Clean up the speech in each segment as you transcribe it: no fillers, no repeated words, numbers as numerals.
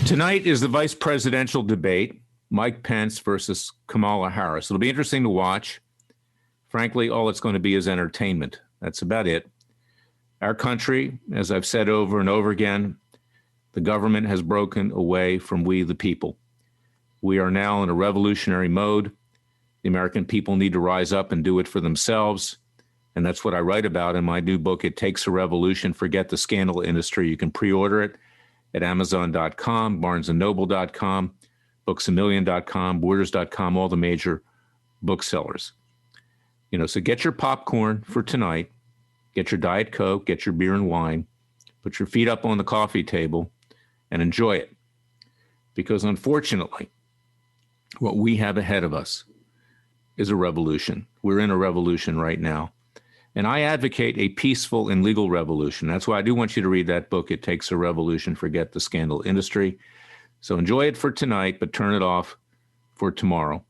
Tonight is the vice presidential debate, Mike Pence versus Kamala Harris. It'll be interesting to watch. Frankly, all it's going to be is entertainment. That's about it. Our country, as I've said over and over again, the government has broken away from we, the people. We are now in a revolutionary mode. The American people need to rise up and do it for themselves. And that's what I write about in my new book, It Takes a Revolution, Forget the Scandal Industry. You can pre-order it at Amazon.com, BarnesandNoble.com, BooksAMillion.com, Borders.com, all the major booksellers. So get your popcorn for tonight, get your Diet Coke, get your beer and wine, put your feet up on the coffee table, and enjoy it. Because unfortunately, what we have ahead of us is a revolution. We're in a revolution right now. And I advocate a peaceful and legal revolution. That's why I do want you to read that book, It Takes a Revolution, Forget the Scandal Industry. So enjoy it for tonight, but turn it off for tomorrow.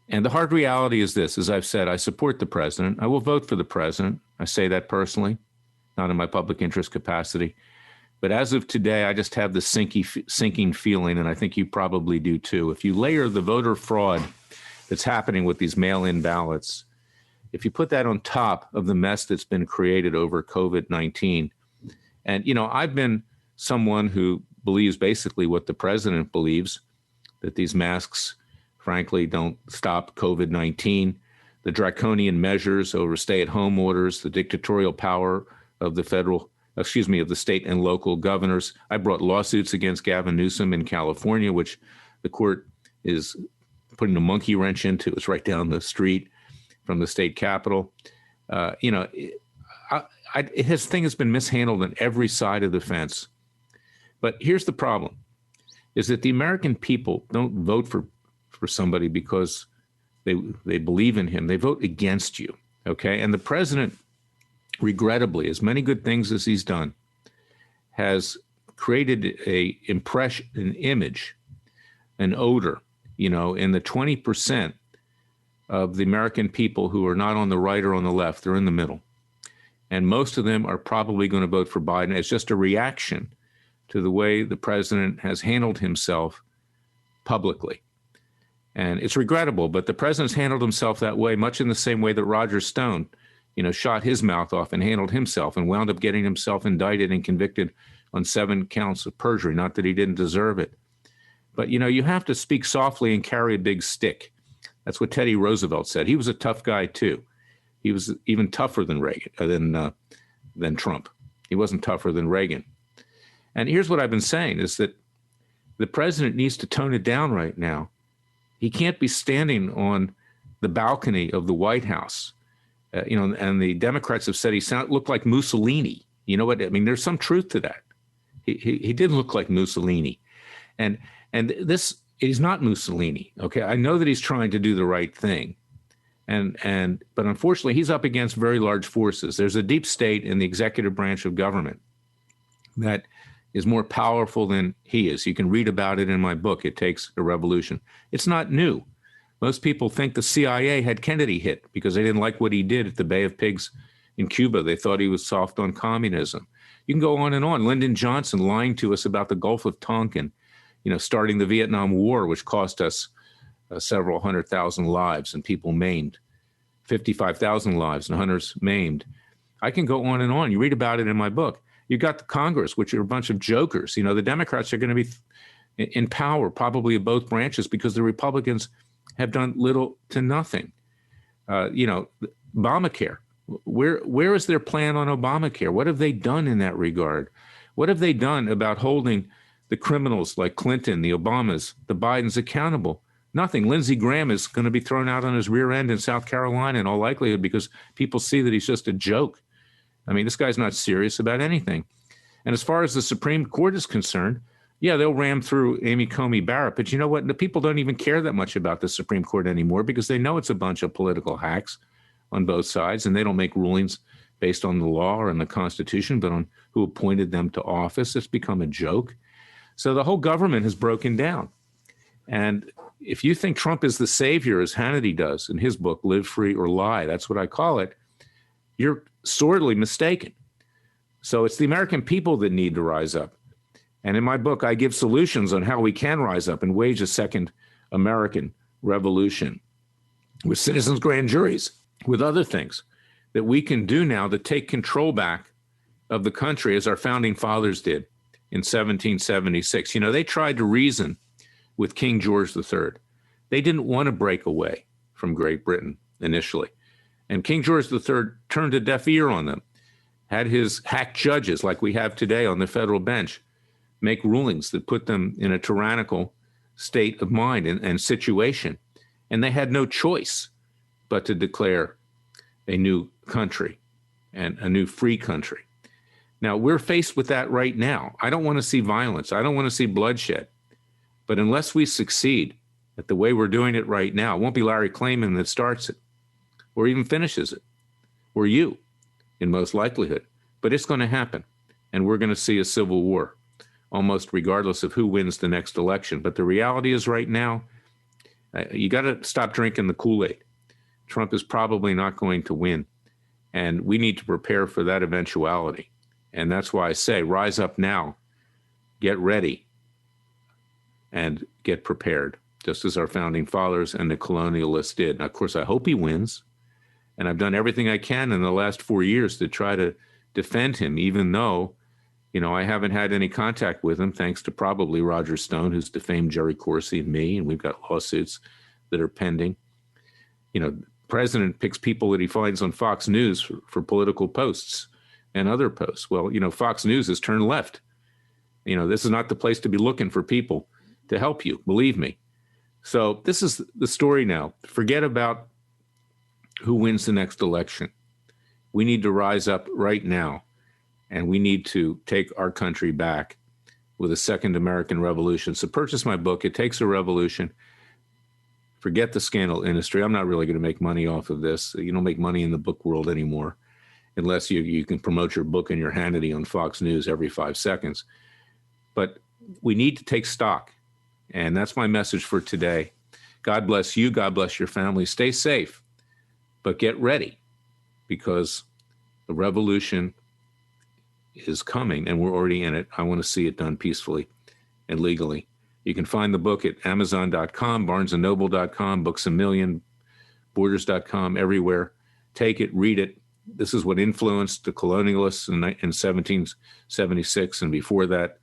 And the hard reality is this: as I've said, I support the president. I will vote for the president. I say that personally, not in my public interest capacity. But as of today, I just have this sinking feeling, and I think you probably do too. If you layer the voter fraud that's happening with these mail-in ballots, if you put that on top of the mess that's been created over COVID-19, and, I've been someone who believes basically what the president believes, that these masks, frankly, don't stop COVID-19, the draconian measures over stay-at-home orders, the dictatorial power of the of the state and local governors. I brought lawsuits against Gavin Newsom in California, which the court is putting a monkey wrench into. It's right down the street from the state capitol. This thing has been mishandled on every side of the fence. But here's the problem, is that the American people don't vote for somebody because they believe in him. They vote against you, okay? And the president, regrettably, as many good things as he's done, has created an image, an odor, in the 20% of the American people who are not on the right or on the left. They're in the middle. And most of them are probably going to vote for Biden as just a reaction to the way the president has handled himself publicly. And it's regrettable, but the president's handled himself that way, much in the same way that Roger Stone, shot his mouth off and handled himself and wound up getting himself indicted and convicted on 7 counts of perjury. Not that he didn't deserve it. But, you have to speak softly and carry a big stick. That's what Teddy Roosevelt said. He was a tough guy, too. He was even tougher than than Trump. He wasn't tougher than Reagan. And here's what I've been saying, is that the president needs to tone it down right now. He can't be standing on the balcony of the White House. And the Democrats have said he looked like Mussolini. You know what? I mean, there's some truth to that. He did look like Mussolini. And this, he's not Mussolini, okay? I know that he's trying to do the right thing. But unfortunately, he's up against very large forces. There's a deep state in the executive branch of government that is more powerful than he is. You can read about it in my book, It Takes a Revolution. It's not new. Most people think the CIA had Kennedy hit because they didn't like what he did at the Bay of Pigs in Cuba. They thought he was soft on communism. You can go on and on. Lyndon Johnson lying to us about the Gulf of Tonkin, starting the Vietnam War, which cost us several 100,000 lives and people maimed, 55,000 lives and hunters maimed. I can go on and on. You read about it in my book. You got the Congress, which are a bunch of jokers. The Democrats are going to be in power, probably of both branches, because the Republicans have done little to nothing. Obamacare. Where is their plan on Obamacare? What have they done in that regard? What have they done about holding the criminals like Clinton, the Obamas, the Bidens accountable? Nothing. Lindsey Graham is going to be thrown out on his rear end in South Carolina in all likelihood because people see that he's just a joke. I mean, this guy's not serious about anything. And as far as the Supreme Court is concerned, yeah, they'll ram through Amy Coney Barrett. But you know what? The people don't even care that much about the Supreme Court anymore because they know it's a bunch of political hacks on both sides, and they don't make rulings based on the law or on the Constitution, but on who appointed them to office. It's become a joke. So the whole government has broken down. And if you think Trump is the savior, as Hannity does in his book, Live Free or Lie, that's what I call it, you're sorely mistaken. So it's the American people that need to rise up. And in my book, I give solutions on how we can rise up and wage a second American revolution with citizens' grand juries, with other things that we can do now to take control back of the country as our founding fathers did in 1776. You know, they tried to reason with King George III. They didn't want to break away from Great Britain initially. And King George III turned a deaf ear on them, had his hack judges like we have today on the federal bench make rulings that put them in a tyrannical state of mind and situation. And they had no choice but to declare a new country and a new free country. Now, we're faced with that right now. I don't want to see violence. I don't want to see bloodshed. But unless we succeed at the way we're doing it right now, it won't be Larry Klayman that starts it or even finishes it, or you, in most likelihood. But it's going to happen, and we're going to see a civil war, almost regardless of who wins the next election. But the reality is right now, you got to stop drinking the Kool-Aid. Trump is probably not going to win, and we need to prepare for that eventuality. And that's why I say, rise up now, get ready, and get prepared, just as our founding fathers and the colonialists did. Now, of course, I hope he wins, and I've done everything I can in the last 4 years to try to defend him, even though, you know, I haven't had any contact with him, thanks to probably Roger Stone, who's defamed Jerry Corsi and me, and we've got lawsuits that are pending. You know, the president picks people that he finds on Fox News for political posts and other posts. Well, you know, Fox News has turned left. You know, this is not the place to be looking for people to help you, believe me. So this is the story now. Forget about who wins the next election. We need to rise up right now, and we need to take our country back with a second American revolution. So purchase my book. It Takes a Revolution. Forget the scandal industry. I'm not really going to make money off of this. You don't make money in the book world anymore, unless you can promote your book and your Hannity on Fox News every 5 seconds. But we need to take stock. And that's my message for today. God bless you. God bless your family. Stay safe, but get ready, because the revolution is coming and we're already in it. I want to see it done peacefully and legally. You can find the book at Amazon.com, BarnesandNoble.com, Books A Million, Borders.com, everywhere. Take it, read it. This is what influenced the colonialists in 1776 and before that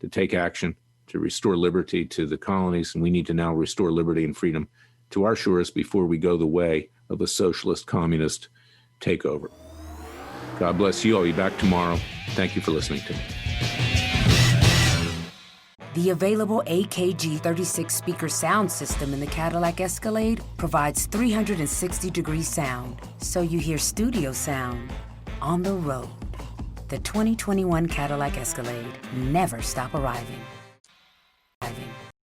to take action to restore liberty to the colonies. And we need to now restore liberty and freedom to our shores before we go the way of a socialist communist takeover. God bless you. I'll be back tomorrow. Thank you for listening to me. The available AKG 36 speaker sound system in the Cadillac Escalade provides 360-degree sound, so you hear studio sound on the road. The 2021 Cadillac Escalade. Never stop arriving.